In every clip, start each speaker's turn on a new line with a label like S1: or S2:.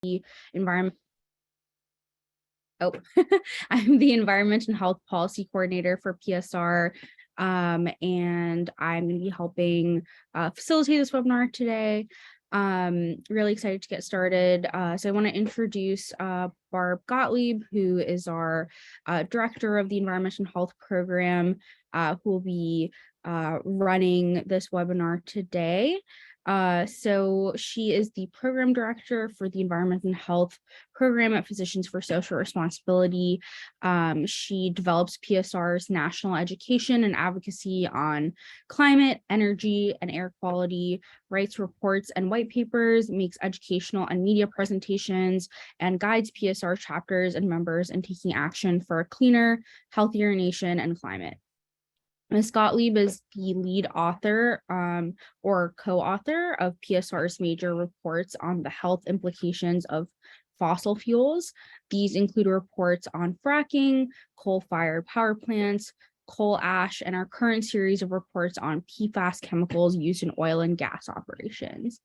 S1: the environment. Oh, I'm the Environment and Health Policy Coordinator for PSR, and I'm going to be helping facilitate this webinar today. Really excited to get started. So I want to introduce Barb Gottlieb, who is our Director of the Environment and Health Program, who will be running this webinar today. So she is the Program Director for the Environment and Health Program at Physicians for Social Responsibility. She develops PSR's national education and advocacy on climate, energy, and air quality, writes reports and white papers, makes educational and media presentations, and guides PSR chapters and members in taking action for a cleaner, healthier nation and climate. Ms. Gottlieb is the lead author or co-author of PSR's major reports on the health implications of fossil fuels. These include reports on fracking, coal-fired power plants, coal ash, and our current series of reports on PFAS chemicals used in oil and gas operations.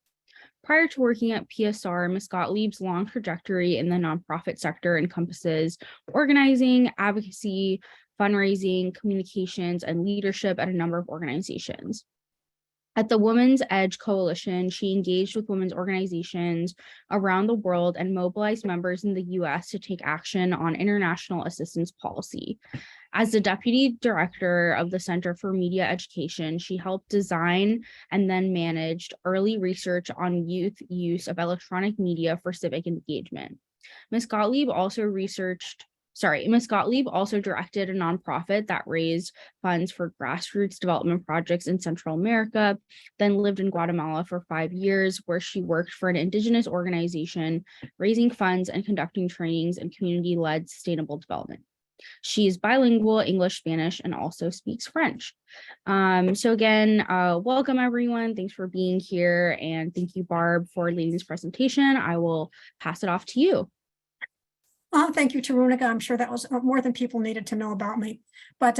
S1: Prior to working at PSR, Ms. Gottlieb's long trajectory in the nonprofit sector encompasses organizing, advocacy, fundraising, communications, and leadership at a number of organizations. At the Women's Edge Coalition, she engaged with women's organizations around the world and mobilized members in the US to take action on international assistance policy. As the Deputy Director of the Center for Media Education, she helped design and then managed early research on youth use of electronic media for civic engagement. Ms. Gottlieb also directed a nonprofit that raised funds for grassroots development projects in Central America, then lived in Guatemala for 5 years, where she worked for an indigenous organization, raising funds and conducting trainings in community-led sustainable development. She is bilingual, English, Spanish, and also speaks French. So again, welcome everyone. Thanks for being here. And thank you, Barb, for leading this presentation. I will pass it off to you.
S2: Thank you, Tarunika. I'm sure that was more than people needed to know about me. But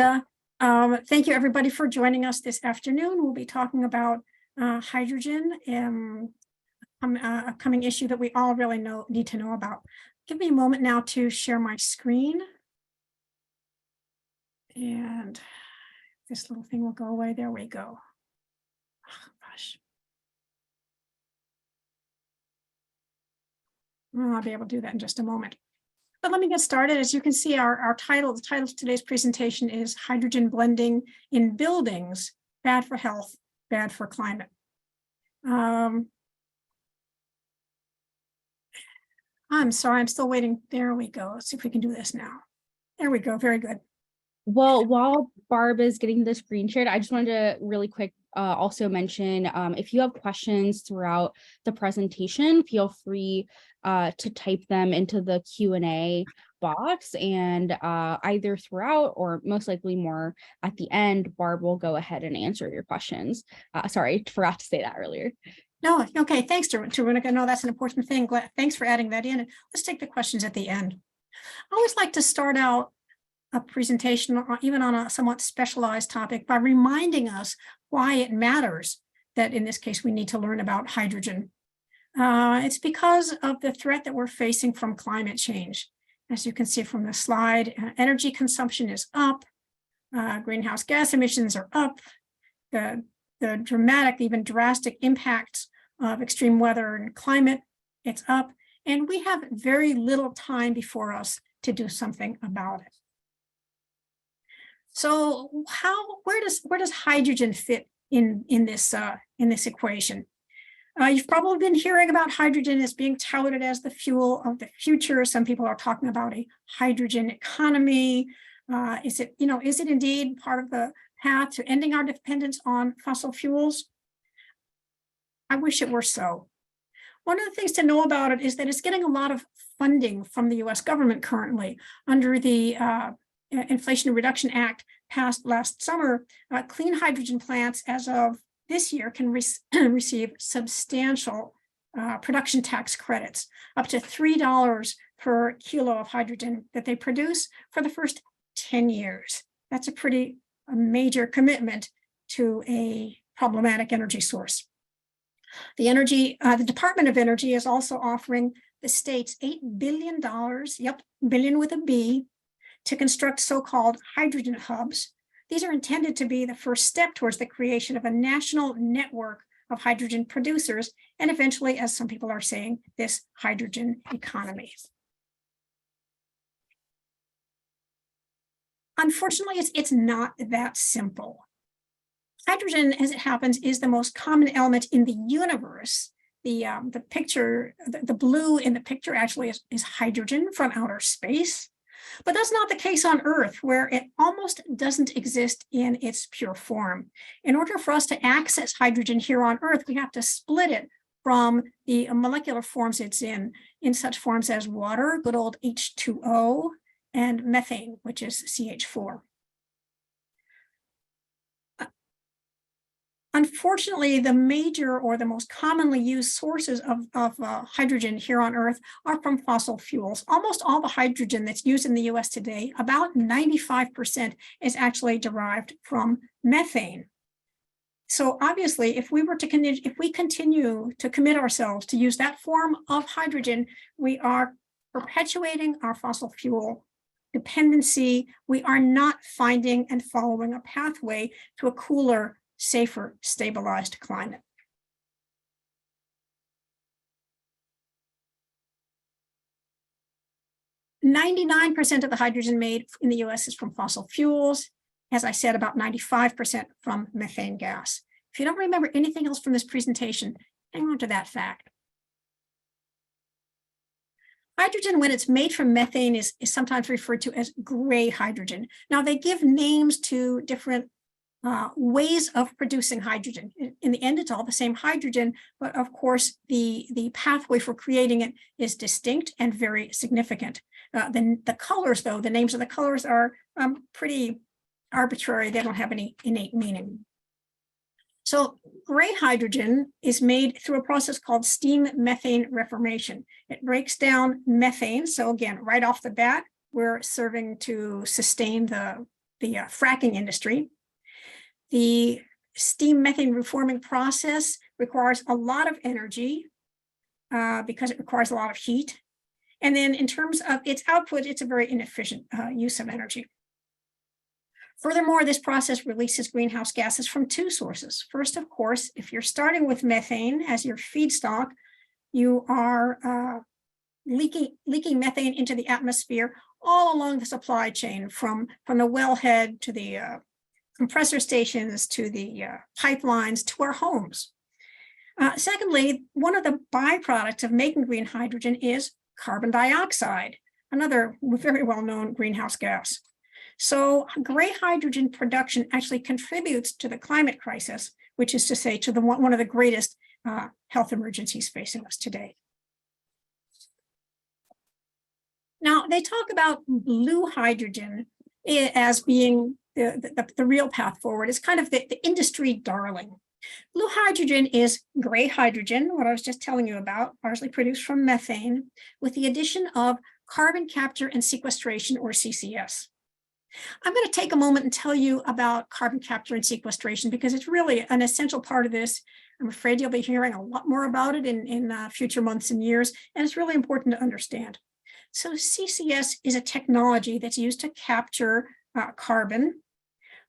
S2: thank you, everybody, for joining us this afternoon. We'll be talking about hydrogen, a coming issue that we all really need to know about. Give me a moment now to share my screen. And this little thing will go away. There we go. Oh, gosh. I'll be able to do that in just a moment. But let me get started. As you can see, the title of today's presentation is Hydrogen Blending in Buildings, Bad for Health, Bad for Climate. I'm sorry, I'm still waiting. There we go. Let's see if we can do this now. There we go. Very good.
S1: Well, while Barb is getting the screen shared, I just wanted to really quick also mention, if you have questions throughout the presentation, feel free to type them into the Q&A box, and either throughout or most likely more at the end, Barb will go ahead and answer your questions. Sorry, forgot to say that earlier.
S2: No, okay, thanks, Tarunika. No, that's an important thing. Thanks for adding that in. Let's take the questions at the end. I always like to start out a presentation, even on a somewhat specialized topic, by reminding us why it matters that in this case we need to learn about hydrogen. It's because of the threat that we're facing from climate change. As you can see from the slide, energy consumption is up, greenhouse gas emissions are up, the dramatic, even drastic impacts of extreme weather and climate, it's up, and we have very little time before us to do something about it. So where does hydrogen fit in this equation? You've probably been hearing about hydrogen as being touted as the fuel of the future. Some people are talking about a hydrogen economy. Is it indeed part of the path to ending our dependence on fossil fuels? I wish it were so. One of the things to know about it is that it's getting a lot of funding from the US government currently under the Inflation Reduction Act passed last summer. Clean hydrogen plants as of this year can receive substantial production tax credits, up to $3 per kilo of hydrogen that they produce for the first 10 years. That's a major commitment to a problematic energy source. The Department of Energy is also offering the state's $8 billion, yep, billion with a B, to construct so-called hydrogen hubs. These are intended to be the first step towards the creation of a national network of hydrogen producers, and eventually, as some people are saying, this hydrogen economy. Unfortunately, it's not that simple. Hydrogen, as it happens, is the most common element in the universe. The picture, the blue in the picture actually is hydrogen from outer space. But that's not the case on Earth, where it almost doesn't exist in its pure form. In order for us to access hydrogen here on Earth, we have to split it from the molecular forms it's in such forms as water, good old H2O, and methane, which is CH4. Unfortunately, the major or the most commonly used sources of hydrogen here on Earth are from fossil fuels. Almost all the hydrogen that's used in the US today, about 95%, is actually derived from methane. So obviously, if we continue to commit ourselves to use that form of hydrogen, we are perpetuating our fossil fuel dependency. We are not finding and following a pathway to a cooler, safer, stabilized climate. "99% of the hydrogen made in the US is from fossil fuels. As I said, about 95% from methane gas. If you don't remember anything else from this presentation, hang on to that fact. Hydrogen, when it's made from methane, is sometimes referred to as gray hydrogen. Now, they give names to different ways of producing hydrogen. In the end, it's all the same hydrogen, but of course, the pathway for creating it is distinct and very significant. Then the colors, though, the names of the colors are pretty arbitrary. They don't have any innate meaning. So gray hydrogen is made through a process called steam methane reformation. It breaks down methane. So again, right off the bat, we're serving to sustain the fracking industry. The steam methane reforming process requires a lot of energy because it requires a lot of heat. And then in terms of its output, it's a very inefficient use of energy. Furthermore, this process releases greenhouse gases from two sources. First, of course, if you're starting with methane as your feedstock, you are leaking methane into the atmosphere all along the supply chain, from the wellhead to the compressor stations to the pipelines to our homes. Secondly, one of the byproducts of making green hydrogen is carbon dioxide, another very well-known greenhouse gas. So gray hydrogen production actually contributes to the climate crisis, which is to say to one of the greatest health emergencies facing us today. Now, they talk about blue hydrogen as being the real path forward. It's kind of the industry darling. Blue hydrogen is gray hydrogen, what I was just telling you about, largely produced from methane, with the addition of carbon capture and sequestration, or CCS. I'm going to take a moment and tell you about carbon capture and sequestration because it's really an essential part of this. I'm afraid you'll be hearing a lot more about it in future months and years, and it's really important to understand. So CCS is a technology that's used to capture carbon.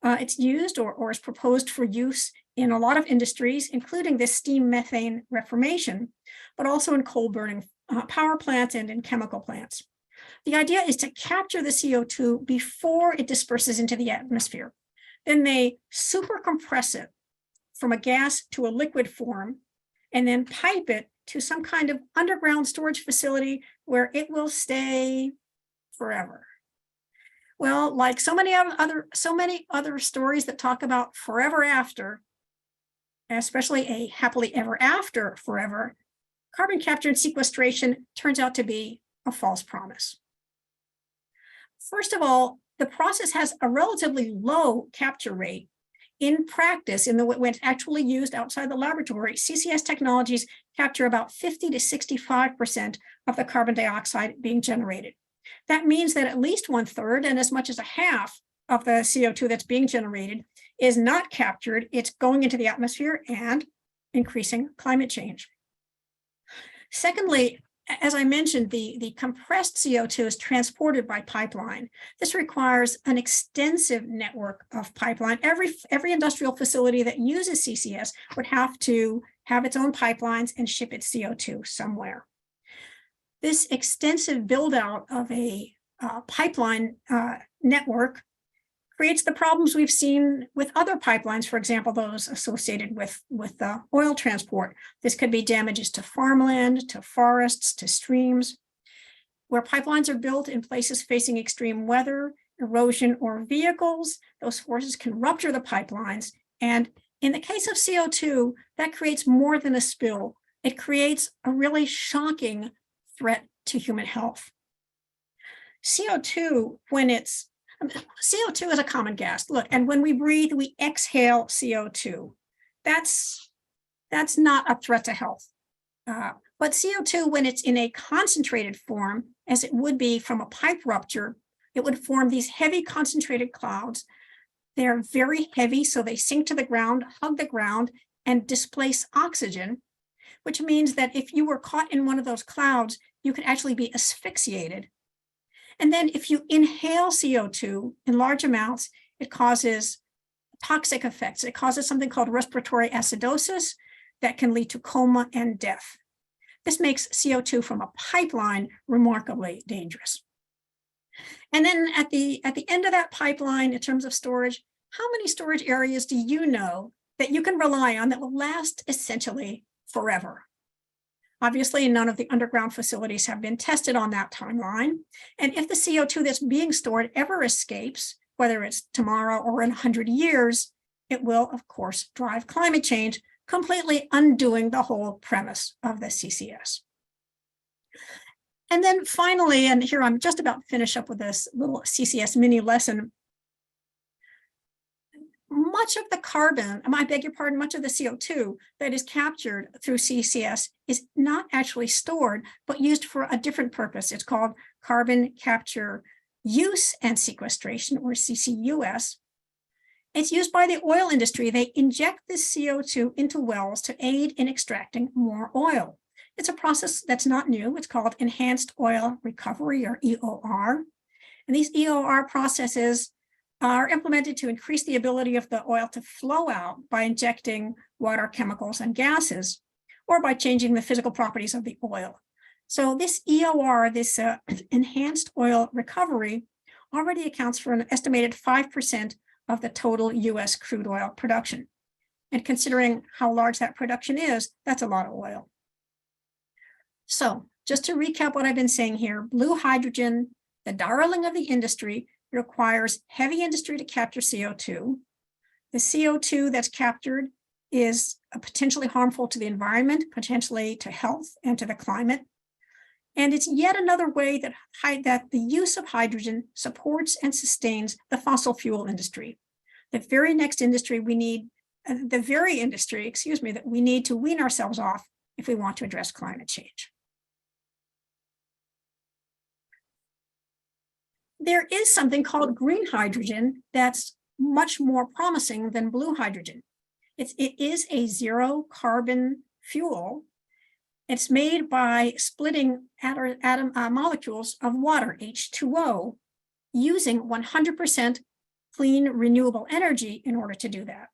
S2: It's used or is proposed for use in a lot of industries, including this steam methane reformation, but also in coal burning power plants and in chemical plants. The idea is to capture the CO2 before it disperses into the atmosphere. Then they super compress it from a gas to a liquid form, and then pipe it to some kind of underground storage facility where it will stay forever. Well, like so many other stories that talk about forever after, especially a happily ever after forever, carbon capture and sequestration turns out to be a false promise. First of all, the process has a relatively low capture rate. In practice, when it's actually used outside the laboratory, CCS technologies capture about 50 to 65% of the carbon dioxide being generated. That means that at least 1/3 and as much as a half of the CO2 that's being generated is not captured. It's going into the atmosphere and increasing climate change. Secondly, as I mentioned, the compressed CO2 is transported by pipeline. This requires an extensive network of pipeline. Every industrial facility that uses CCS would have to have its own pipelines and ship its CO2 somewhere. This extensive build out of a pipeline network creates the problems we've seen with other pipelines, for example, those associated with oil transport. This could be damages to farmland, to forests, to streams. Where pipelines are built in places facing extreme weather, erosion, or vehicles, those forces can rupture the pipelines. And in the case of CO2, that creates more than a spill. It creates a really shocking threat to human health. CO2 is a common gas. Look, and when we breathe, we exhale CO2. That's not a threat to health. But CO2, when it's in a concentrated form, as it would be from a pipe rupture, it would form these heavy concentrated clouds. They're very heavy, so they sink to the ground, hug the ground, and displace oxygen, which means that if you were caught in one of those clouds, you could actually be asphyxiated. And then if you inhale CO2 in large amounts, it causes toxic effects. It causes something called respiratory acidosis that can lead to coma and death. This makes CO2 from a pipeline remarkably dangerous. And then at the end of that pipeline, in terms of storage, how many storage areas do you know that you can rely on that will last essentially forever? Obviously, none of the underground facilities have been tested on that timeline. And if the CO2 that's being stored ever escapes, whether it's tomorrow or in 100 years, it will, of course, drive climate change, completely undoing the whole premise of the CCS. And then finally, and here I'm just about to finish up with this little CCS mini lesson. Much of the carbon, I beg your pardon, much of the CO2 that is captured through CCS is not actually stored, but used for a different purpose. It's called carbon capture use and sequestration, or CCUS. It's used by the oil industry. They inject this CO2 into wells to aid in extracting more oil. It's a process that's not new. It's called enhanced oil recovery, or EOR. And these EOR processes are implemented to increase the ability of the oil to flow out by injecting water, chemicals, and gases, or by changing the physical properties of the oil. So this EOR, this enhanced oil recovery, already accounts for an estimated 5% of the total US crude oil production. And considering how large that production is, that's a lot of oil. So just to recap what I've been saying here, blue hydrogen, the darling of the industry, requires heavy industry to capture CO2. The CO2 that's captured is potentially harmful to the environment, potentially to health and to the climate. And it's yet another way that the use of hydrogen supports and sustains the fossil fuel industry. The very next industry we need, that we need to wean ourselves off if we want to address climate change. There is something called green hydrogen that's much more promising than blue hydrogen. It is a zero carbon fuel. It's made by splitting atom molecules of water, H2O, using 100% clean renewable energy in order to do that.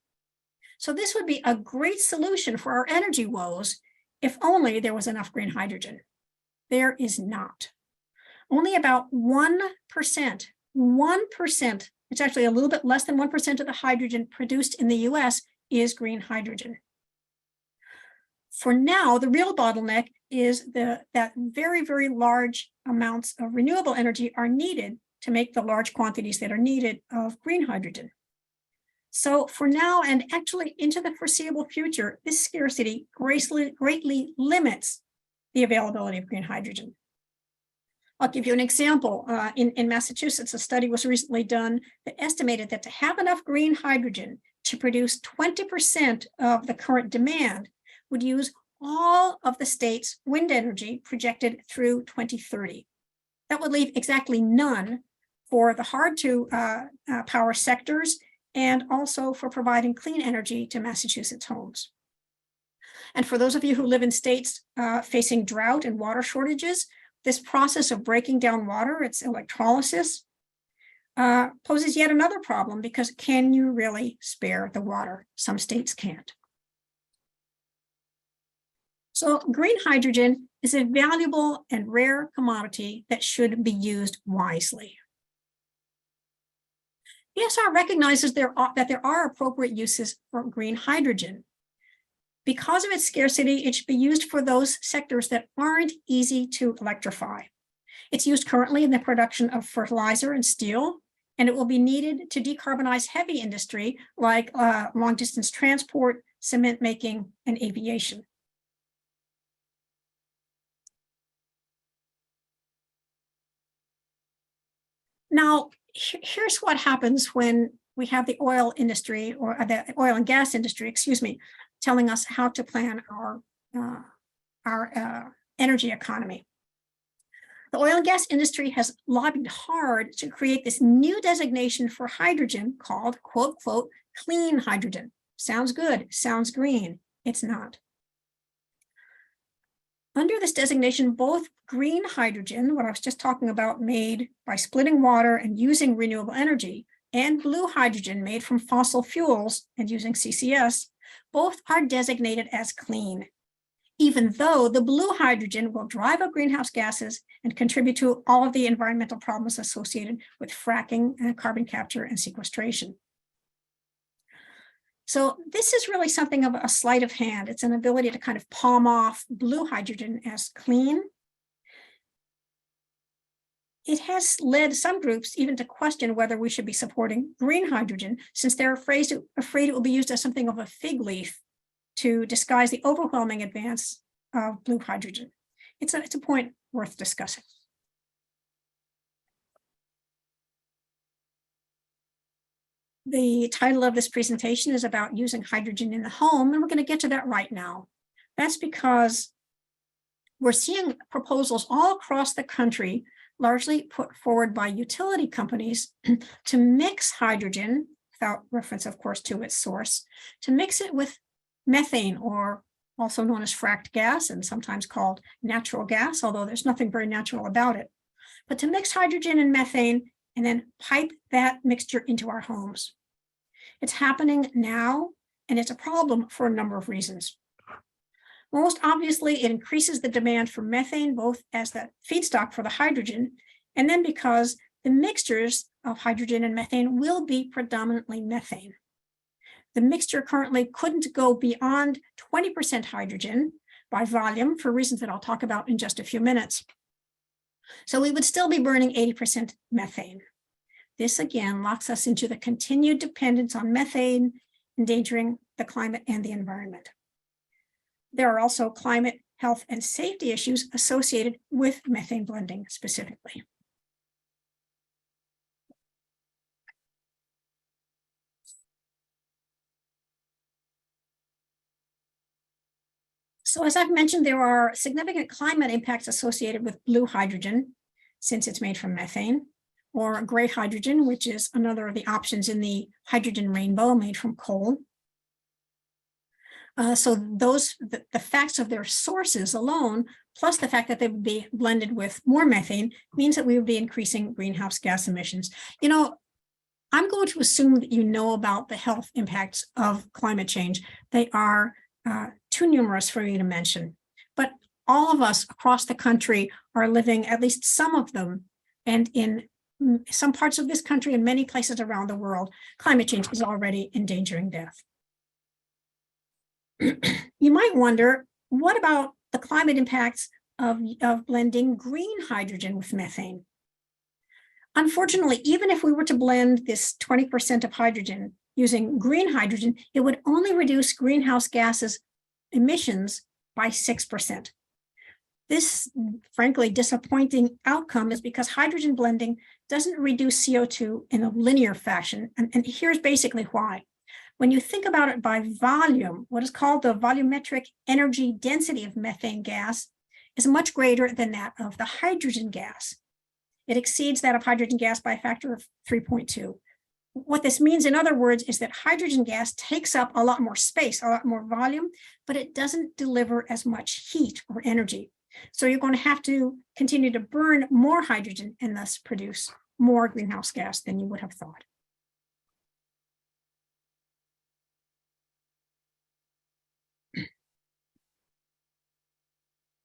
S2: So this would be a great solution for our energy woes if only there was enough green hydrogen. There is not. Only about 1%, it's actually a little bit less than 1% of the hydrogen produced in the US is green hydrogen. For now, the real bottleneck is that very, very large amounts of renewable energy are needed to make the large quantities that are needed of green hydrogen. So for now, and actually into the foreseeable future, this scarcity greatly limits the availability of green hydrogen. I'll give you an example. In Massachusetts, a study was recently done that estimated that to have enough green hydrogen to produce 20% of the current demand would use all of the state's wind energy projected through 2030. That would leave exactly none for the hard to power sectors and also for providing clean energy to Massachusetts homes. And for those of you who live in states facing drought and water shortages, this process of breaking down water, its electrolysis, poses yet another problem, because can you really spare the water? Some states can't. So green hydrogen is a valuable and rare commodity that should be used wisely. PSR recognizes that there are appropriate uses for green hydrogen. Because of its scarcity, it should be used for those sectors that aren't easy to electrify. It's used currently in the production of fertilizer and steel, and it will be needed to decarbonize heavy industry like long-distance transport, cement making, and aviation. Now, here's what happens when we have the oil industry, or the oil and gas industry, excuse me, telling us how to plan our energy economy. The oil and gas industry has lobbied hard to create this new designation for hydrogen called, quote, quote, clean hydrogen. Sounds good, sounds green. It's not. Under this designation, both green hydrogen, what I was just talking about, made by splitting water and using renewable energy, and blue hydrogen made from fossil fuels and using CCS, both are designated as clean, even though the blue hydrogen will drive up greenhouse gases and contribute to all of the environmental problems associated with fracking and carbon capture and sequestration. So this is really something of a sleight of hand. It's an ability to kind of palm off blue hydrogen as clean. It has led some groups even to question whether we should be supporting green hydrogen, since they're afraid it will be used as something of a fig leaf to disguise the overwhelming advance of blue hydrogen. It's a point worth discussing. The title of this presentation is about using hydrogen in the home, and we're going to get to that right now. That's because we're seeing proposals all across the country, largely put forward by utility companies, to mix hydrogen, without reference, of course, to its source, to mix it with methane, or also known as fracked gas and sometimes called natural gas, although there's nothing very natural about it. But to mix hydrogen and methane and then pipe that mixture into our homes. It's happening now, and it's a problem for a number of reasons. Most obviously, it increases the demand for methane, both as the feedstock for the hydrogen, and then because the mixtures of hydrogen and methane will be predominantly methane. The mixture currently couldn't go beyond 20% hydrogen by volume for reasons that I'll talk about in just a few minutes. So we would still be burning 80% methane. This again locks us into the continued dependence on methane, endangering the climate and the environment. There are also climate, health, and safety issues associated with methane blending specifically. So as I've mentioned, there are significant climate impacts associated with blue hydrogen, since it's made from methane, or gray hydrogen, which is another of the options in the hydrogen rainbow made from coal. So the facts of their sources alone, plus the fact that they would be blended with more methane, means that we would be increasing greenhouse gas emissions. You know, I'm going to assume that you know about the health impacts of climate change. They are too numerous for me to mention, but all of us across the country are living at least some of them, and in some parts of this country and many places around the world, climate change is already endangering death. You might wonder, what about the climate impacts of blending green hydrogen with methane? Unfortunately, even if we were to blend this 20% of hydrogen using green hydrogen, it would only reduce greenhouse gases emissions by 6%. This, frankly, disappointing outcome is because hydrogen blending doesn't reduce CO2 in a linear fashion. And here's basically why. When you think about it by volume, what is called the volumetric energy density of methane gas is much greater than that of the hydrogen gas. It exceeds that of hydrogen gas by a factor of 3.2. What this means, in other words, is that hydrogen gas takes up a lot more space, a lot more volume, but it doesn't deliver as much heat or energy. So you're going to have to continue to burn more hydrogen and thus produce more greenhouse gas than you would have thought.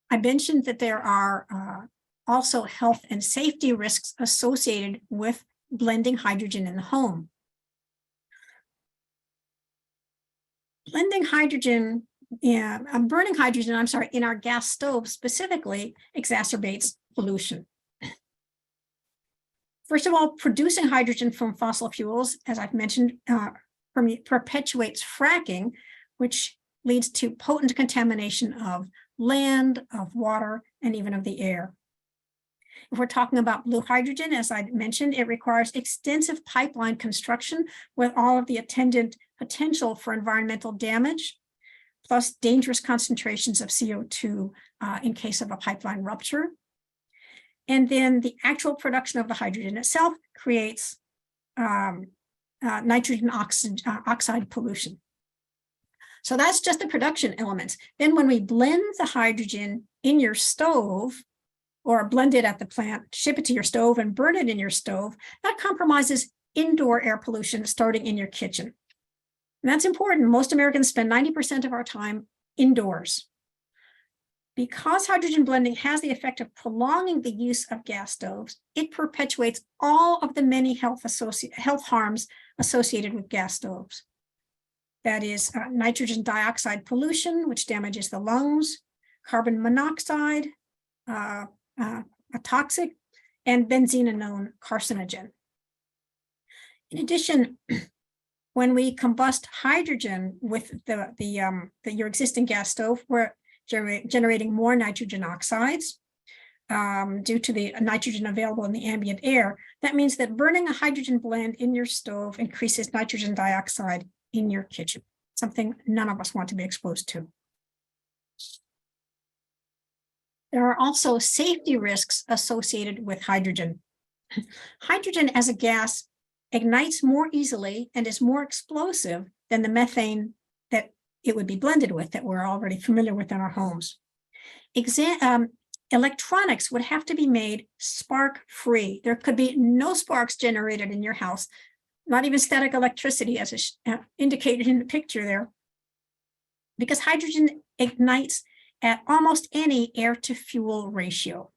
S2: I mentioned that there are also health and safety risks associated with blending hydrogen in the home. Blending hydrogen, burning hydrogen, I'm sorry, in our gas stove specifically exacerbates pollution. First of all, producing hydrogen from fossil fuels, as I've mentioned, perpetuates fracking, which leads to potent contamination of land, of water, and even of the air. If we're talking about blue hydrogen, as I mentioned, it requires extensive pipeline construction with all of the attendant potential for environmental damage, plus dangerous concentrations of CO2 in case of a pipeline rupture. And then the actual production of the hydrogen itself creates nitrogen oxide pollution. So that's just the production elements. Then when we blend the hydrogen in your stove, or blend it at the plant, ship it to your stove and burn it in your stove, that compromises indoor air pollution starting in your kitchen. And that's important. Most Americans spend 90% of our time indoors. Because hydrogen blending has the effect of prolonging the use of gas stoves, it perpetuates all of the many health harms associated with gas stoves. That is nitrogen dioxide pollution, which damages the lungs, carbon monoxide, a toxic, and benzene, a known carcinogen. In addition, when we combust hydrogen with your existing gas stove, we're generating more nitrogen oxides due to the nitrogen available in the ambient air. That means that burning a hydrogen blend in your stove increases nitrogen dioxide in your kitchen, something none of us want to be exposed to. There are also safety risks associated with hydrogen. Hydrogen as a gas ignites more easily and is more explosive than the methane that it would be blended with that we're already familiar with in our homes. Electronics would have to be made spark-free. There could be no sparks generated in your house, not even static electricity as is indicated in the picture there, because hydrogen ignites at almost any air-to-fuel ratio.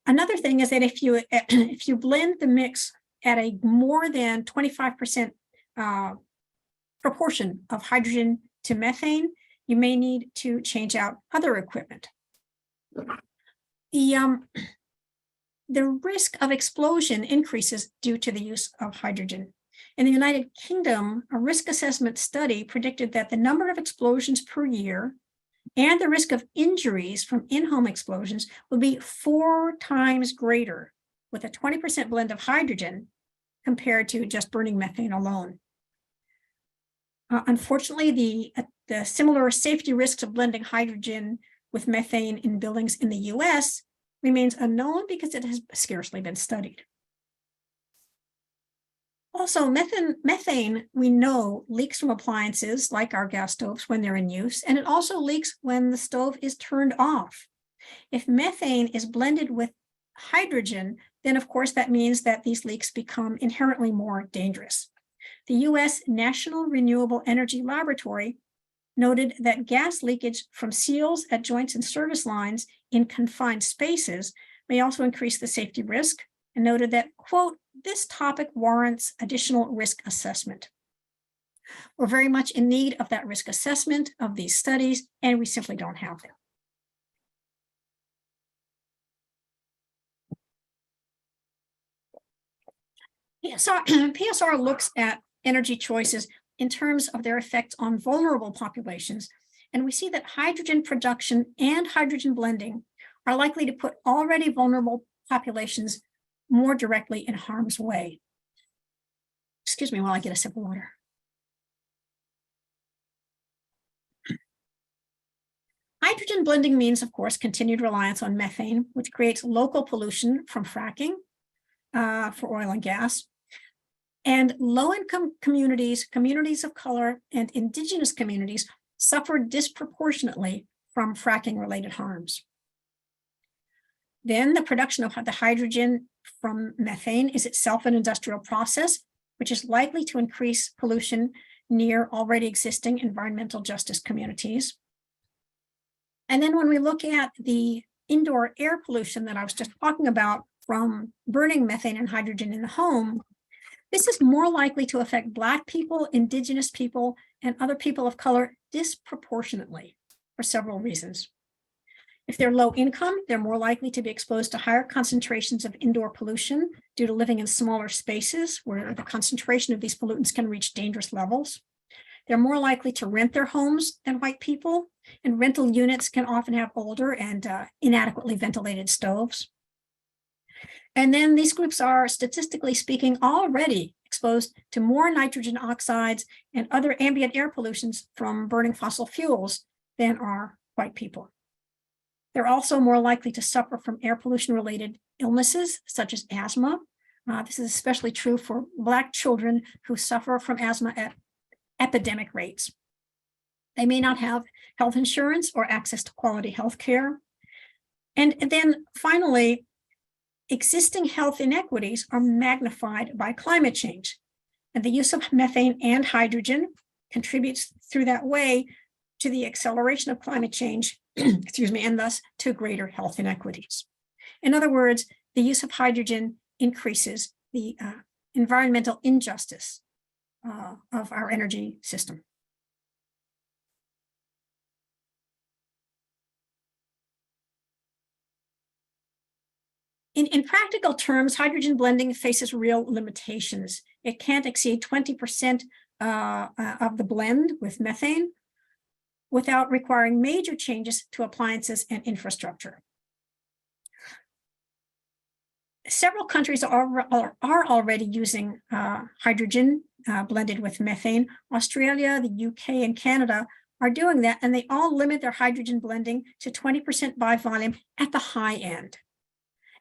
S2: Another thing is that if you blend the mix at a more than 25% proportion of hydrogen to methane, you may need to change out other equipment. The risk of explosion increases due to the use of hydrogen. In the United Kingdom, a risk assessment study predicted that the number of explosions per year and the risk of injuries from in-home explosions would be 4 times greater with a 20% blend of hydrogen compared to just burning methane alone. Unfortunately, the similar safety risks of blending hydrogen with methane in buildings in the US remains unknown because it has scarcely been studied. Also, methane, we know, leaks from appliances like our gas stoves when they're in use, and it also leaks when the stove is turned off. If methane is blended with hydrogen, then of course that means that these leaks become inherently more dangerous. The US National Renewable Energy Laboratory noted that gas leakage from seals at joints and service lines in confined spaces may also increase the safety risk, and noted that, quote, this topic warrants additional risk assessment. We're very much in need of that risk assessment of these studies, and we simply don't have them. PSR looks at energy choices in terms of their effects on vulnerable populations, and we see that hydrogen production and hydrogen blending are likely to put already vulnerable populations more directly in harm's way. Excuse me while I get a sip of water. Hydrogen blending means, of course, continued reliance on methane, which creates local pollution from fracking for oil and gas. And low-income communities, communities of color, and indigenous communities suffer disproportionately from fracking-related harms. Then the production of the hydrogen from methane is itself an industrial process, which is likely to increase pollution near already existing environmental justice communities. And then when we look at the indoor air pollution that I was just talking about from burning methane and hydrogen in the home, this is more likely to affect Black people, indigenous people, and other people of color disproportionately for several reasons. If they're low income, they're more likely to be exposed to higher concentrations of indoor pollution due to living in smaller spaces where the concentration of these pollutants can reach dangerous levels. They're more likely to rent their homes than white people, and rental units can often have older and inadequately ventilated stoves. And then these groups are, statistically speaking, already exposed to more nitrogen oxides and other ambient air pollutions from burning fossil fuels than are white people. They're also more likely to suffer from air pollution-related illnesses, such as asthma. This is especially true for Black children who suffer from asthma at epidemic rates. They may not have health insurance or access to quality health care. And then finally, existing health inequities are magnified by climate change. And the use of methane and hydrogen contributes through that way to the acceleration of climate change, and thus to greater health inequities. In other words, the use of hydrogen increases the environmental injustice of our energy system. In practical terms, hydrogen blending faces real limitations. It can't exceed 20% of the blend with methane without requiring major changes to appliances and infrastructure. Several countries are already using hydrogen blended with methane. Australia, the UK, and Canada are doing that, and they all limit their hydrogen blending to 20% by volume at the high end.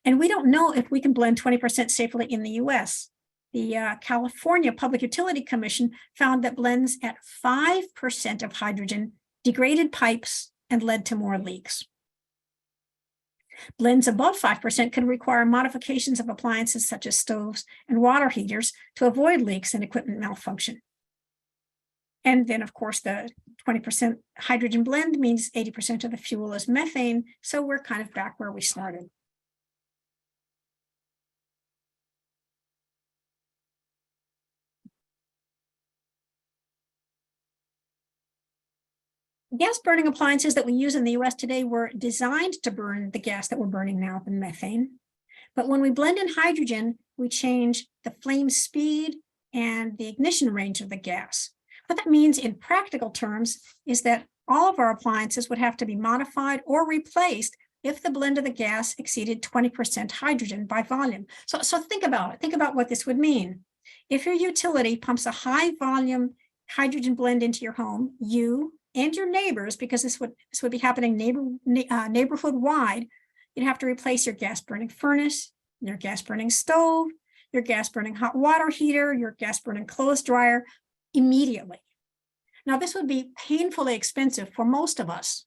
S2: And we don't know if we can blend 20% safely in the US. The California Public Utility Commission found that blends at 5% of hydrogen degraded pipes and led to more leaks. Blends above 5% can require modifications of appliances such as stoves and water heaters to avoid leaks and equipment malfunction. And then, of course, the 20% hydrogen blend means 80% of the fuel is methane, so we're kind of back where we started. Gas burning appliances that we use in the US today were designed to burn the gas that we're burning now, the methane. But when we blend in hydrogen, we change the flame speed and the ignition range of the gas. What that means in practical terms is that all of our appliances would have to be modified or replaced if the blend of the gas exceeded 20% hydrogen by volume. So think about it. Think about what this would mean. If your utility pumps a high volume hydrogen blend into your home, you and your neighbors, because this would be happening neighborhood wide, you'd have to replace your gas burning furnace, your gas burning stove, your gas burning hot water heater, your gas burning clothes dryer immediately. Now, this would be painfully expensive for most of us.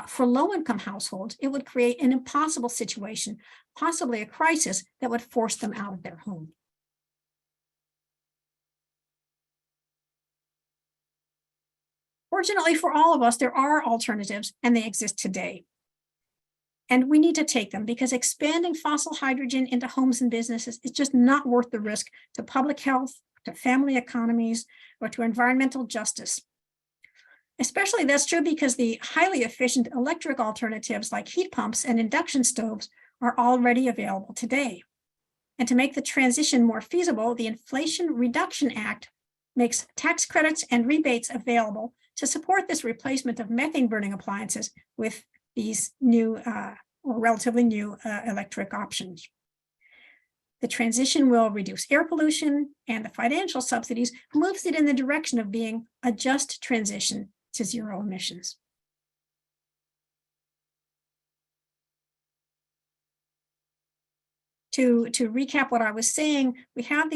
S2: For low-income households, it would create an impossible situation, possibly a crisis that would force them out of their home. Fortunately for all of us, there are alternatives, and they exist today. And we need to take them because expanding fossil hydrogen into homes and businesses is just not worth the risk to public health, to family economies, or to environmental justice. Especially that's true because the highly efficient electric alternatives like heat pumps and induction stoves are already available today. And to make the transition more feasible, the Inflation Reduction Act makes tax credits and rebates available to support this replacement of methane burning appliances with these new or relatively new electric options. The transition will reduce air pollution, and the financial subsidies moves it in the direction of being a just transition to zero emissions. to recap what I was saying, we have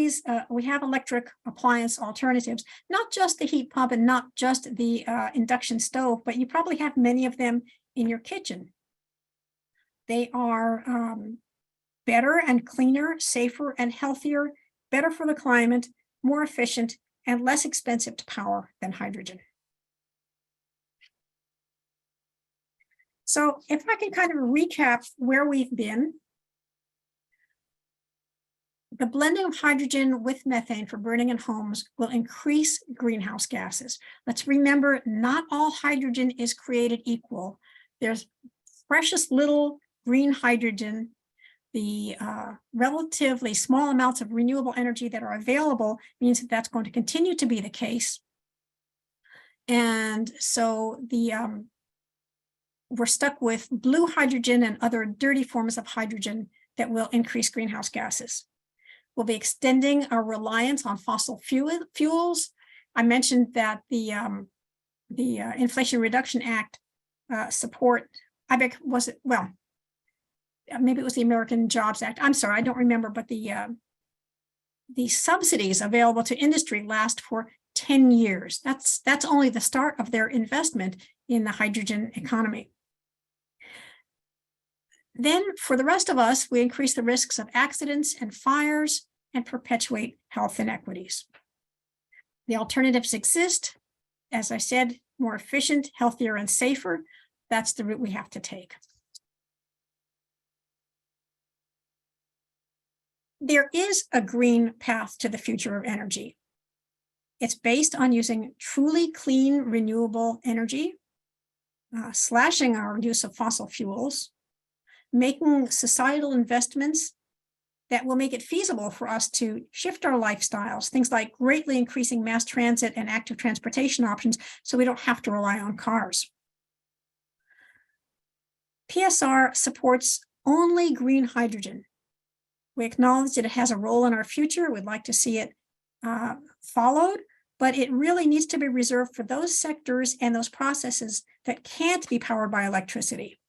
S2: electric appliance alternatives, not just the heat pump and not just the induction stove, but you probably have many of them in your kitchen. They are better and cleaner, safer and healthier, better for the climate, more efficient, and less expensive to power than hydrogen. So if I can kind of recap where we've been, the blending of hydrogen with methane for burning in homes will increase greenhouse gases. Let's remember, not all hydrogen is created equal. There's precious little green hydrogen. The relatively small amounts of renewable energy that are available means that that's going to continue to be the case. And so we're stuck with blue hydrogen and other dirty forms of hydrogen that will increase greenhouse gases. We'll be extending our reliance on fossil fuels. I mentioned that the Inflation Reduction Act support, maybe it was the American Jobs Act. I'm sorry, I don't remember, but the subsidies available to industry last for 10 years. That's only the start of their investment in the hydrogen economy. Then for the rest of us, we increase the risks of accidents and fires and perpetuate health inequities. The alternatives exist. As I said, more efficient, healthier, and safer. That's the route we have to take. There is a green path to the future of energy. It's based on using truly clean, renewable energy, slashing our use of fossil fuels, making societal investments that will make it feasible for us to shift our lifestyles, things like greatly increasing mass transit and active transportation options so we don't have to rely on cars. PSR supports only green hydrogen. We acknowledge that it has a role in our future. We'd like to see it followed, but it really needs to be reserved for those sectors and those processes that can't be powered by electricity.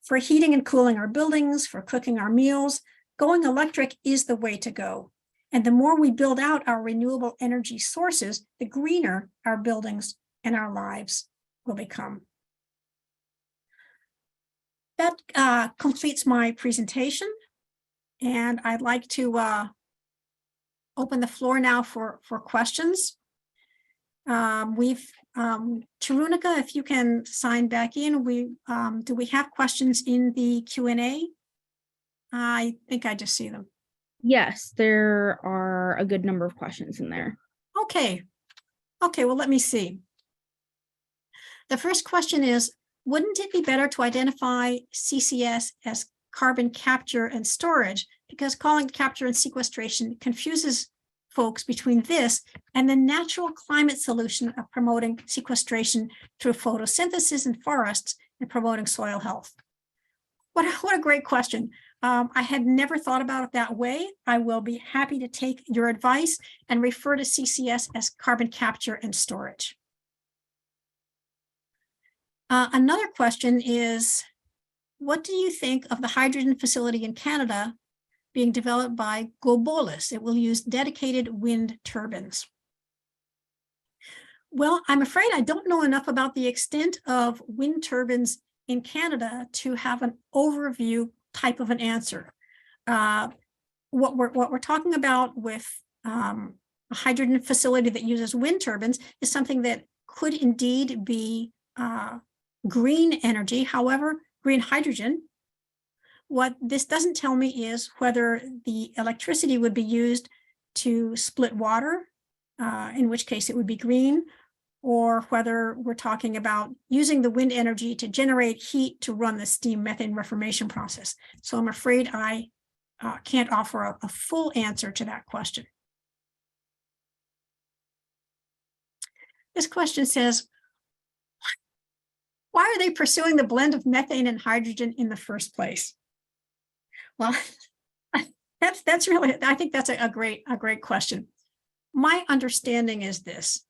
S2: For heating and cooling our buildings, for cooking our meals, going electric is the way to go. And the more we build out our renewable energy sources, the greener our buildings and our lives will become. That completes my presentation. And I'd like to open the floor now for questions. Charunika, if you can sign back in, do we have questions in the Q&A? I think I just see them.
S1: Yes, there are a good number of questions in there.
S2: Okay, well, let me see. The first question is, wouldn't it be better to identify CCS as carbon capture and storage? Because calling it capture and sequestration confuses folks between this and the natural climate solution of promoting sequestration through photosynthesis in forests and promoting soil health. What a great question. I had never thought about it that way. I will be happy to take your advice and refer to CCS as carbon capture and storage. Another question is, what do you think of the hydrogen facility in Canada being developed by Gobolis? It will use dedicated wind turbines. Well, I'm afraid I don't know enough about the extent of wind turbines in Canada to have an overview type of an answer. What we're talking about with a hydrogen facility that uses wind turbines is something that could indeed be green energy. However, green hydrogen. What this doesn't tell me is whether the electricity would be used to split water, in which case it would be green, or whether we're talking about using the wind energy to generate heat to run the steam methane reformation process. So I'm afraid I can't offer a full answer to that question. This question says, why are they pursuing the blend of methane and hydrogen in the first place? Well, that's really, I think that's a great question. My understanding is this.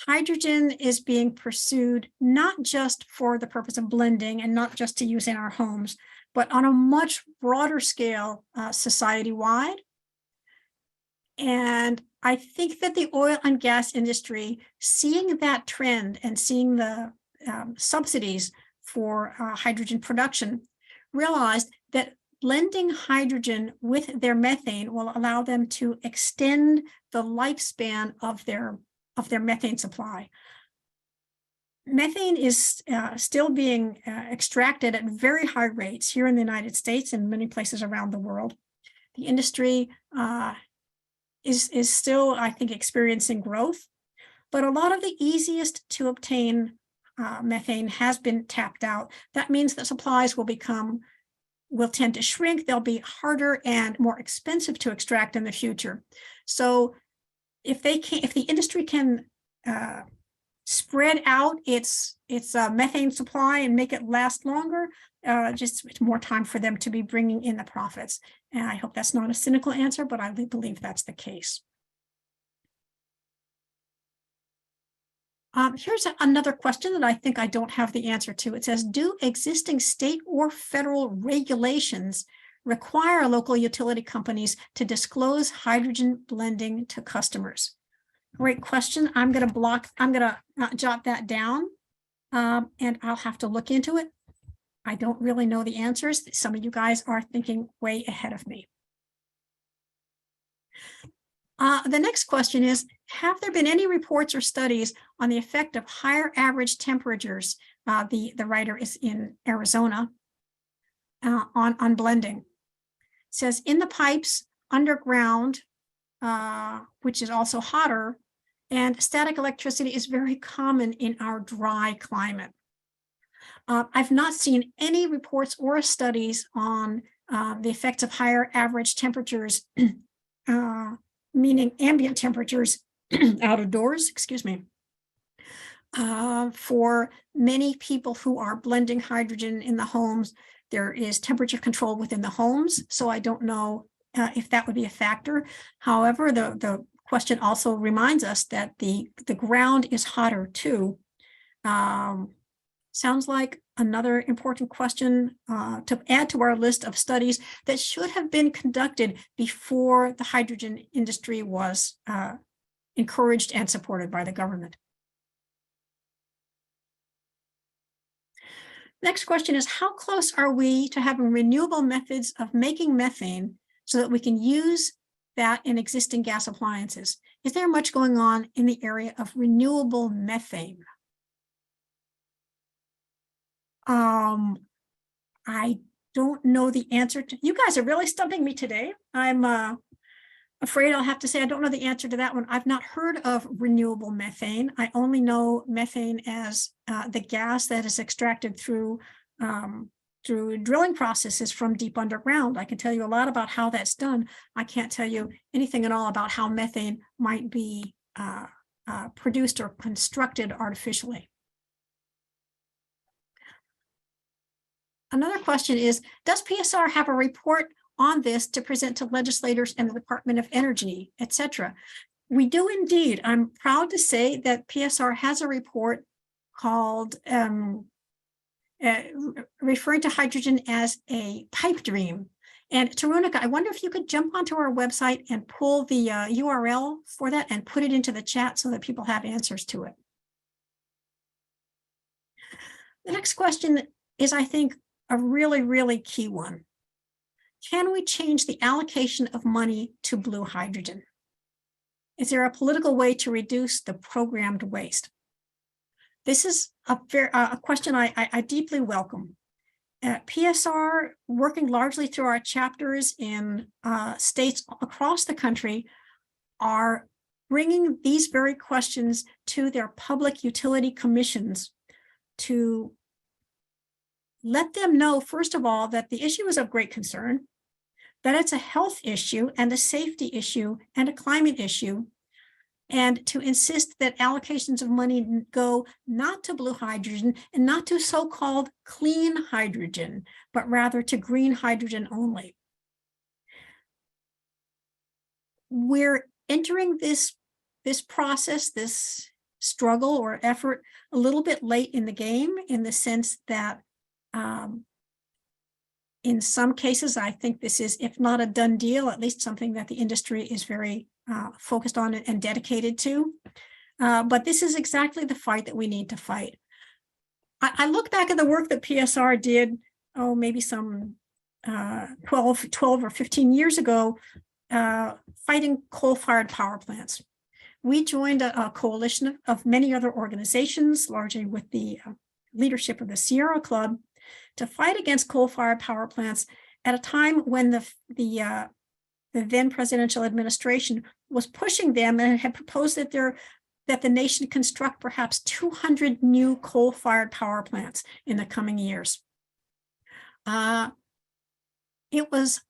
S2: Hydrogen is being pursued not just for the purpose of blending and not just to use in our homes, but on a much broader scale, society-wide. And I think that the oil and gas industry, seeing that trend and seeing the subsidies for hydrogen production, realized that blending hydrogen with their methane will allow them to extend the lifespan of their methane supply. Methane is still being extracted at very high rates here in the United States and many places around the world. The industry is still, I think, experiencing growth, but a lot of the easiest to obtain methane has been tapped out. That means that supplies will tend to shrink. They'll be harder and more expensive to extract in the future. So if the industry can spread out its methane supply and make it last longer, just more time for them to be bringing in the profits. And I hope that's not a cynical answer, but I believe that's the case. Here's another question that I think I don't have the answer to. It says, do existing state or federal regulations require local utility companies to disclose hydrogen blending to customers? Great question. I'm going to jot that down, and I'll have to look into it. I don't really know the answers. Some of you guys are thinking way ahead of me. The next question is, have there been any reports or studies on the effect of higher average temperatures? The writer is in Arizona, on blending. It says, in the pipes underground, which is also hotter, and static electricity is very common in our dry climate. I've not seen any reports or studies on the effects of higher average temperatures, meaning ambient temperatures out of doors, excuse me, for many people who are blending hydrogen in the homes. There is temperature control within the homes, so I don't know if that would be a factor. However, the question also reminds us that the ground is hotter too. Sounds like another important question to add to our list of studies that should have been conducted before the hydrogen industry was encouraged and supported by the government. Next question is, how close are we to having renewable methods of making methane so that we can use that in existing gas appliances? Is there much going on in the area of renewable methane? I don't know the answer to. You guys are really stumping me today. I'm afraid I'll have to say I don't know the answer to that one. I've not heard of renewable methane. I only know methane as the gas that is extracted through drilling processes from deep underground. I can tell you a lot about how that's done. I can't tell you anything at all about how methane might be produced or constructed artificially. Another question is, does PSR have a report on this to present to legislators and the Department of Energy, etc.? We do indeed. I'm proud to say that PSR has a report called referring to hydrogen as a pipe dream. And Tarunika, I wonder if you could jump onto our website and pull the URL for that and put it into the chat so that people have answers to it. The next question is, I think, a really, really key one. Can we change the allocation of money to blue hydrogen? Is there a political way to reduce the programmed waste? This is a question I deeply welcome. PSR, working largely through our chapters in states across the country, are bringing these very questions to their public utility commissions to let them know, first of all, that the issue is of great concern, that it's a health issue and a safety issue and a climate issue, and to insist that allocations of money go not to blue hydrogen and not to so-called clean hydrogen, but rather to green hydrogen only. We're entering this process, this struggle or effort, a little bit late in the game, in the sense that In some cases, I think this is, if not a done deal, at least something that the industry is very focused on and dedicated to. But this is exactly the fight that we need to fight. I look back at the work that PSR did, maybe some 12 or 15 years ago, fighting coal-fired power plants. We joined a coalition of many other organizations, largely with the leadership of the Sierra Club, to fight against coal-fired power plants at a time when the then presidential administration was pushing them and had proposed that the nation construct perhaps 200 new coal-fired power plants in the coming years. It was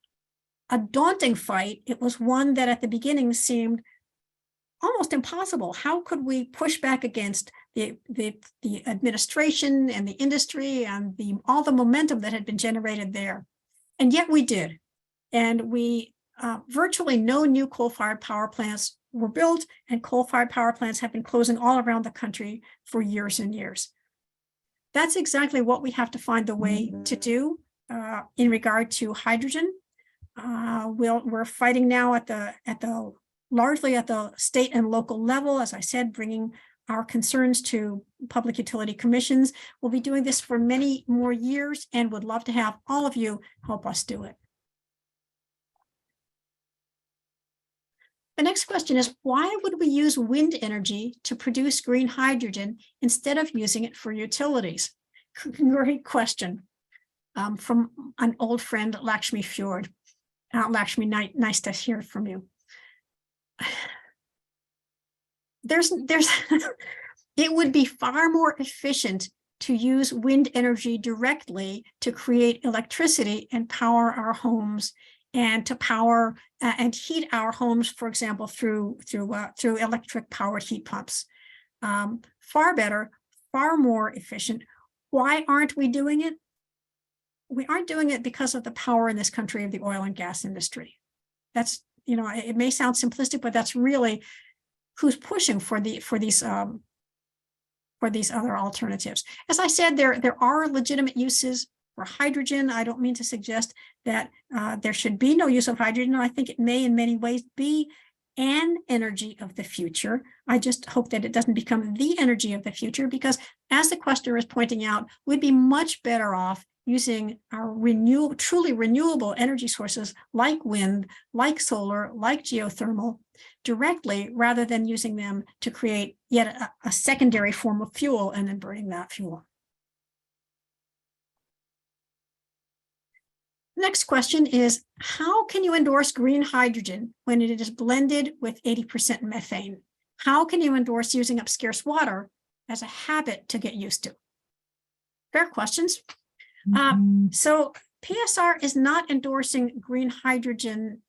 S2: a daunting fight. It was one that at the beginning seemed almost impossible. How could we push back against the administration and the industry and all the momentum that had been generated there? And yet we did. And we virtually no new coal-fired power plants were built, and coal-fired power plants have been closing all around the country for years and years. That's exactly what we have to find the way to do in regard to hydrogen. We're fighting now largely at the state and local level, as I said, bringing our concerns to public utility commissions. We'll be doing this for many more years and would love to have all of you help us do it. The next question is, why would we use wind energy to produce green hydrogen instead of using it for utilities? Great question from an old friend, Lakshmi Fjord. Lakshmi, nice to hear from you. It would be far more efficient to use wind energy directly to create electricity and power our homes, and to power and heat our homes, for example, through electric powered heat pumps. Far better, far more efficient. Why aren't we doing it? We aren't doing it because of the power in this country of the oil and gas industry. That's, it may sound simplistic, but that's really who's pushing for these other alternatives. As I said, there are legitimate uses for hydrogen. I don't mean to suggest that there should be no use of hydrogen. I think it may in many ways be an energy of the future. I just hope that it doesn't become the energy of the future, because as the questioner is pointing out, we'd be much better off using our truly renewable energy sources like wind, like solar, like geothermal directly, rather than using them to create yet a secondary form of fuel and then burning that fuel. Next question is, how can you endorse green hydrogen when it is blended with 80% methane? How can you endorse using up scarce water as a habit to get used to? Fair questions. So PSR is not endorsing green hydrogen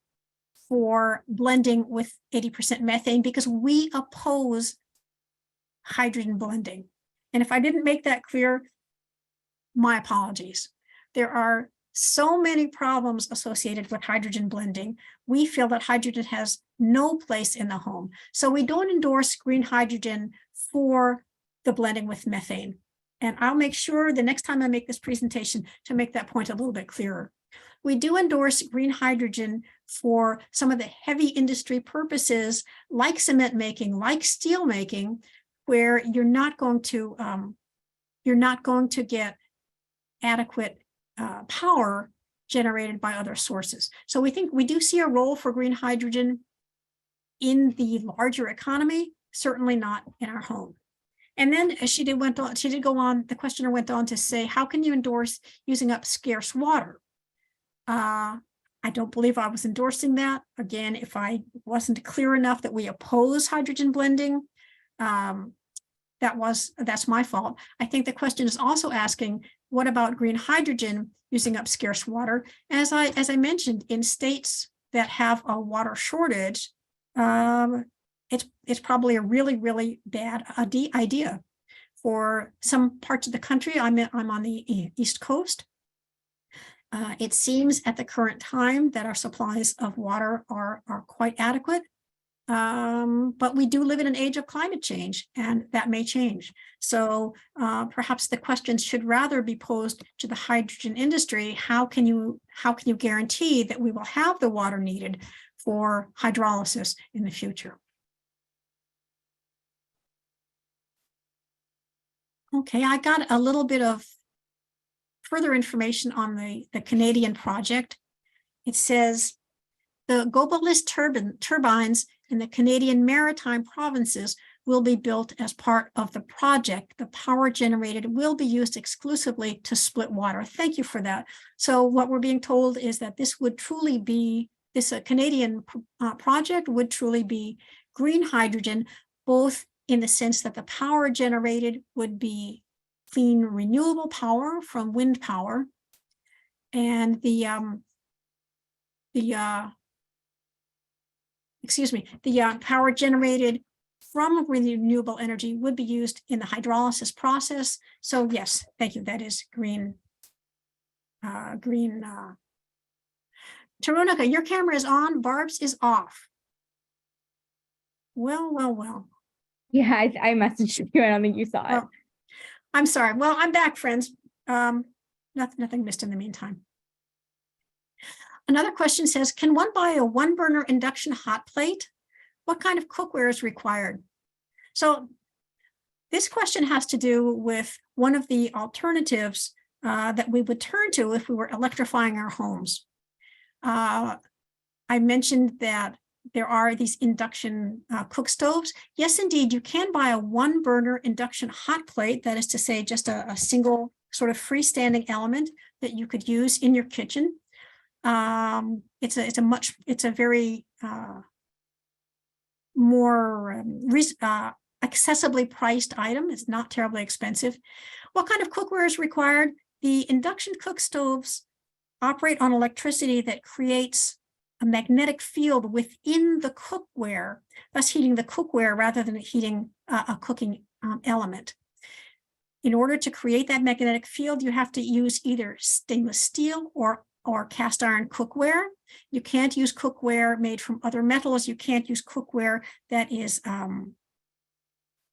S2: for blending with 80% methane because we oppose hydrogen blending. And if I didn't make that clear, my apologies. There are so many problems associated with hydrogen blending. We feel that hydrogen has no place in the home. So we don't endorse green hydrogen for the blending with methane. And I'll make sure the next time I make this presentation to make that point a little bit clearer. We do endorse green hydrogen for some of the heavy industry purposes, like cement making, like steel making, where you're not going to get adequate power generated by other sources. So we think we do see a role for green hydrogen in the larger economy, certainly not in our home. And then as the questioner went on to say, how can you endorse using up scarce water? I don't believe I was endorsing that. Again, if I wasn't clear enough that we oppose hydrogen blending, that's my fault. I think the question is also asking, what about green hydrogen using up scarce water? As I mentioned, in states that have a water shortage, it's probably a really, really bad idea. For some parts of the country, I'm on the East Coast. It seems at the current time that our supplies of water are quite adequate. But we do live in an age of climate change, and that may change. So perhaps the questions should rather be posed to the hydrogen industry. How can you guarantee that we will have the water needed for hydrolysis in the future? Okay, I got a little bit of further information on the Canadian project. It says the Gobalist turbines in the Canadian Maritime provinces will be built as part of the project. The power generated will be used exclusively to split water. Thank you for that. So what we're being told is that this would truly be, this Canadian project would truly be green hydrogen, both in the sense that the power generated would be clean, renewable power from wind power, and the power generated from renewable energy would be used in the hydrolysis process. So yes, thank you. That is green. Tarunika, your camera is on, Barb's is off. Well.
S1: Yeah, I messaged you. I don't think you saw it.
S2: Well, I'm sorry. Well, I'm back, friends. Nothing missed in the meantime. Another question says, can one buy a 1-burner induction hot plate? What kind of cookware is required? So this question has to do with one of the alternatives that we would turn to if we were electrifying our homes. I mentioned that there are these induction cook stoves. Yes, indeed, you can buy a 1-burner induction hot plate. That is to say, just a single sort of freestanding element that you could use in your kitchen. It's a very more accessibly priced item. It's not terribly expensive. What kind of cookware is required? The induction cook stoves operate on electricity that creates a magnetic field within the cookware, thus heating the cookware rather than heating a cooking element. In order to create that magnetic field, you have to use either stainless steel or cast iron cookware. You can't use cookware made from other metals. You can't use cookware that is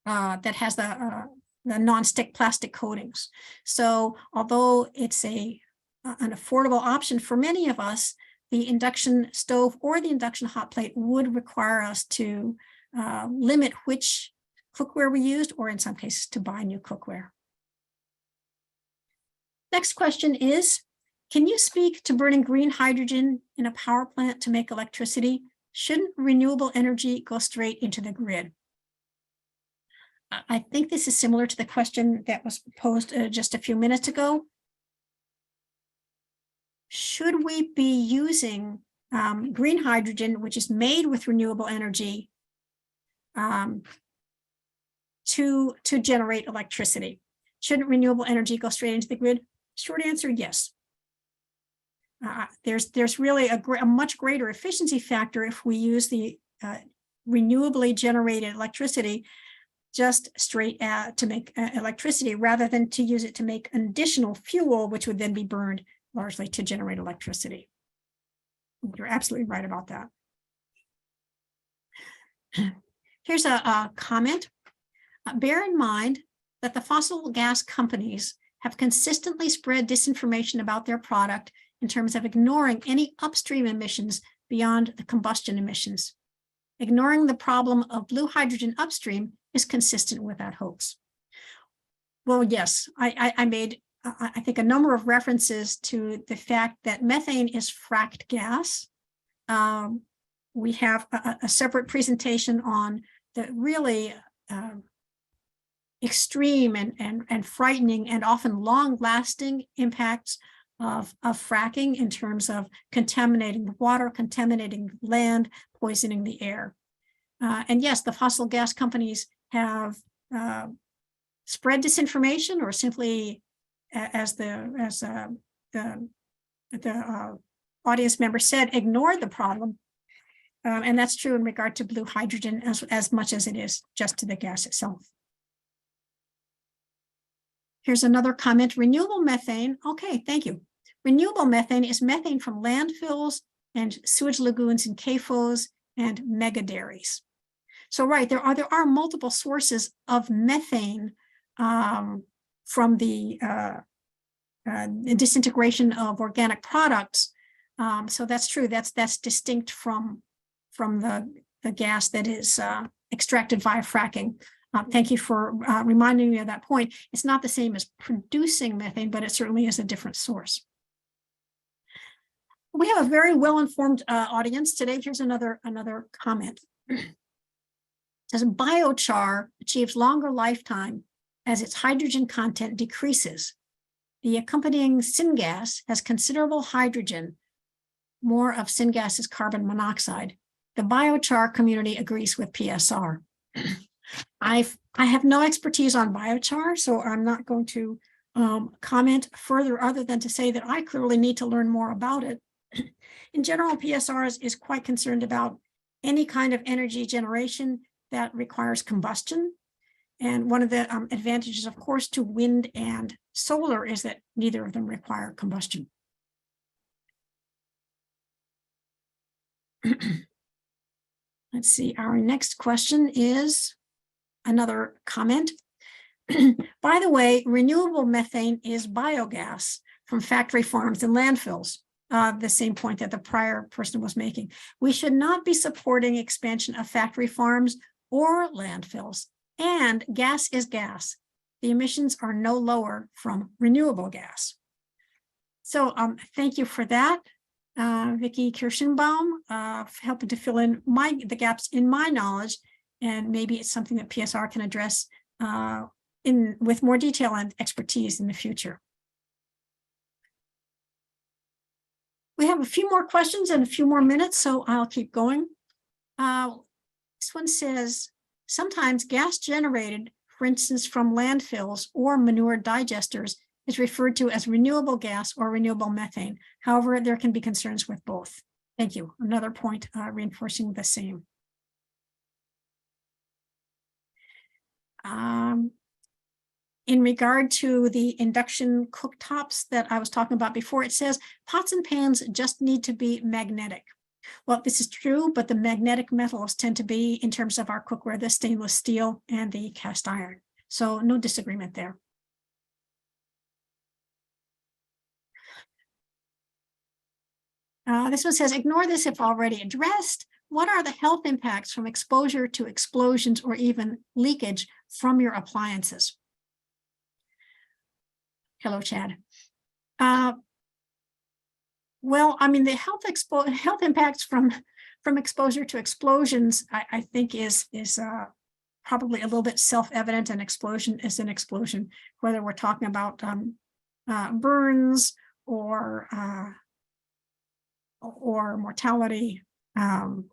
S2: that has the non-stick plastic coatings. So although it's an affordable option for many of us, the induction stove or the induction hot plate would require us to limit which cookware we used, or in some cases to buy new cookware. Next question is, can you speak to burning green hydrogen in a power plant to make electricity? Shouldn't renewable energy go straight into the grid? I think this is similar to the question that was posed just a few minutes ago. Should we be using green hydrogen, which is made with renewable energy, to generate electricity? Shouldn't renewable energy go straight into the grid? Short answer, yes. There's really a much greater efficiency factor if we use the renewably generated electricity just straight to make electricity, rather than to use it to make an additional fuel, which would then be burned largely to generate electricity. You're absolutely right about that. Here's a comment. Bear in mind that the fossil gas companies have consistently spread disinformation about their product in terms of ignoring any upstream emissions beyond the combustion emissions. Ignoring the problem of blue hydrogen upstream is consistent with that hoax. Well, yes, I made, I think, a number of references to the fact that methane is fracked gas. We have a separate presentation on the really extreme and frightening and often long-lasting impacts of fracking in terms of contaminating the water, contaminating land, poisoning the air. And yes, the fossil gas companies have spread disinformation, or simply, as the audience member said, ignored the problem. And that's true in regard to blue hydrogen as much as it is just to the gas itself. Here's another comment. Renewable methane. Okay, thank you. Renewable methane is methane from landfills and sewage lagoons and CAFOs and mega dairies. So right, there are multiple sources of methane from the disintegration of organic products. So that's true. That's distinct from the gas that is extracted via fracking. Thank you for reminding me of that point. It's not the same as producing methane, but it certainly is a different source. We have a very well-informed audience today. Here's another comment. It says biochar achieves longer lifetime as its hydrogen content decreases. The accompanying syngas has considerable hydrogen. More of syngas is carbon monoxide. The biochar community agrees with PSR. I have no expertise on biochar, so I'm not going to comment further other than to say that I clearly need to learn more about it. In general, PSR is quite concerned about any kind of energy generation that requires combustion. And one of the advantages, of course, to wind and solar is that neither of them require combustion. Let's see, our next question is another comment. By the way, renewable methane is biogas from factory farms and landfills. The same point that the prior person was making. We should not be supporting expansion of factory farms or landfills. And gas is gas. The emissions are no lower from renewable gas. So thank you for that, Vicki Kirschenbaum, for helping to fill in the gaps in my knowledge. And maybe it's something that PSR can address with more detail and expertise in the future. We have a few more questions and a few more minutes, so I'll keep going. This one says, sometimes gas generated, for instance, from landfills or manure digesters, is referred to as renewable gas or renewable methane. However, there can be concerns with both. Thank you. Another point reinforcing the same. In regard to the induction cooktops that I was talking about before, it says pots and pans just need to be magnetic. Well, this is true, but the magnetic metals tend to be, in terms of our cookware, the stainless steel and the cast iron. So no disagreement there. This one says, ignore this if already addressed. What are the health impacts from exposure to explosions or even leakage from your appliances? Hello, Chad. Well, I mean, the health impacts from exposure to explosions, I think is probably a little bit self-evident. An explosion is an explosion, whether we're talking about burns or mortality. The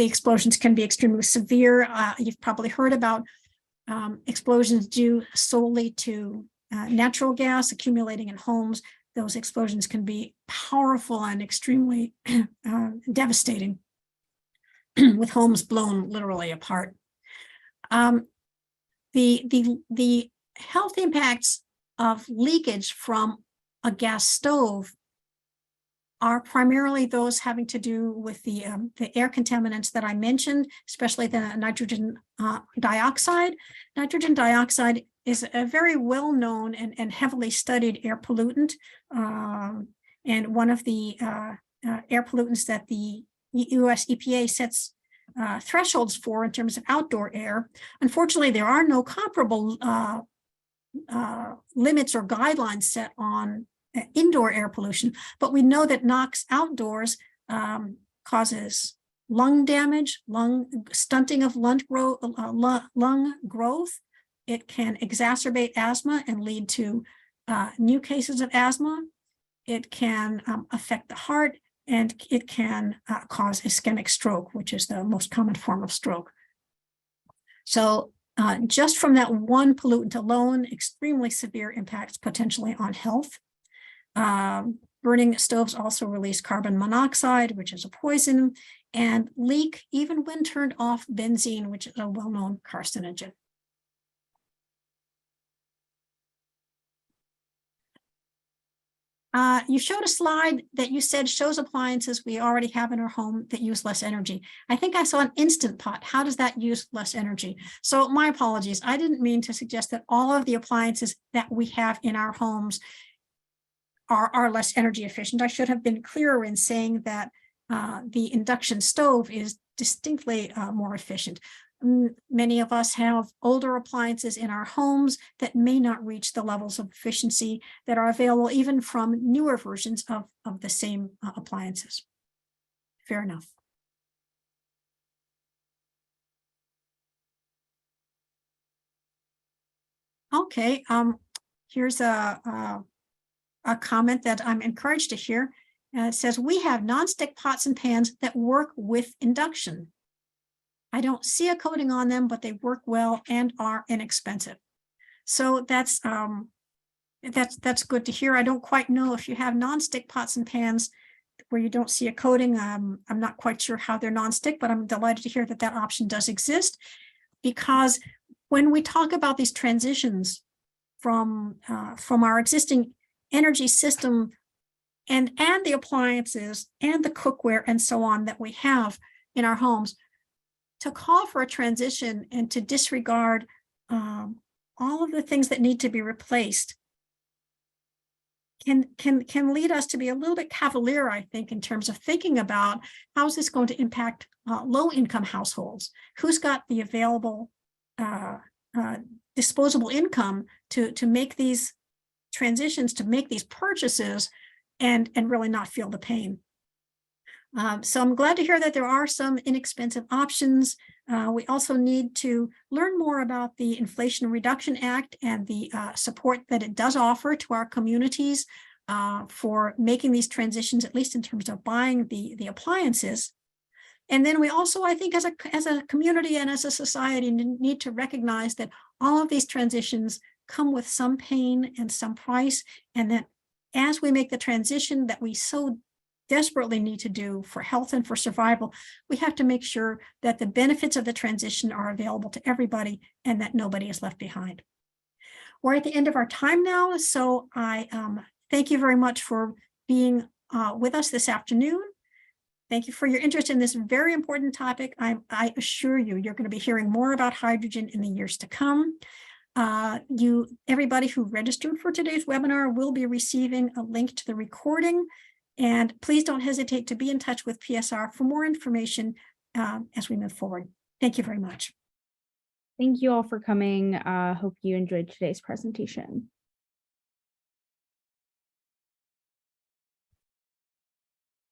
S2: explosions can be extremely severe. You've probably heard about explosions due solely to natural gas accumulating in homes. Those explosions can be powerful and extremely devastating, with homes blown literally apart. The health impacts of leakage from a gas stove are primarily those having to do with the air contaminants that I mentioned, especially the nitrogen dioxide. Nitrogen dioxide is a very well-known and heavily studied air pollutant, and one of the air pollutants that the US EPA sets thresholds for in terms of outdoor air. Unfortunately, there are no comparable limits or guidelines set on indoor air pollution, but we know that NOx outdoors causes lung damage, stunting of lung growth. It can exacerbate asthma and lead to new cases of asthma. It can affect the heart, and it can cause ischemic stroke, which is the most common form of stroke. So just from that one pollutant alone, extremely severe impacts potentially on health. Burning stoves also release carbon monoxide, which is a poison, and leak even when turned off benzene, which is a well-known carcinogen. You showed a slide that you said shows appliances we already have in our home that use less energy. I think I saw an Instant Pot. How does that use less energy? So my apologies. I didn't mean to suggest that all of the appliances that we have in our homes are less energy efficient. I should have been clearer in saying that the induction stove is distinctly more efficient. Many of us have older appliances in our homes that may not reach the levels of efficiency that are available even from newer versions of the same appliances. Fair enough. Okay, here's a comment that I'm encouraged to hear. It says, we have nonstick pots and pans that work with induction. I don't see a coating on them, but they work well and are inexpensive. So that's good to hear. I don't quite know if you have nonstick pots and pans where you don't see a coating. I'm not quite sure how they're nonstick, but I'm delighted to hear that that option does exist, because when we talk about these transitions from our existing energy system and the appliances and the cookware and so on that we have in our homes, to call for a transition and to disregard all of the things that need to be replaced can lead us to be a little bit cavalier, I think, in terms of thinking about how is this going to impact low-income households? Who's got the available disposable income to make these transitions, to make these purchases, and really not feel the pain? So I'm glad to hear that there are some inexpensive options. We also need to learn more about the Inflation Reduction Act and the support that it does offer to our communities for making these transitions, at least in terms of buying the appliances. And then we also, I think, as a community and as a society, need to recognize that all of these transitions come with some pain and some price, and that as we make the transition that we so desperately need to do for health and for survival, we have to make sure that the benefits of the transition are available to everybody and that nobody is left behind. We're at the end of our time now, so I thank you very much for being with us this afternoon. Thank you for your interest in this very important topic. I assure you, you're going to be hearing more about hydrogen in the years to come. Everybody who registered for today's webinar will be receiving a link to the recording. And please don't hesitate to be in touch with PSR for more information as we move forward. Thank you very much.
S1: Thank you all for coming. Hope you enjoyed today's presentation.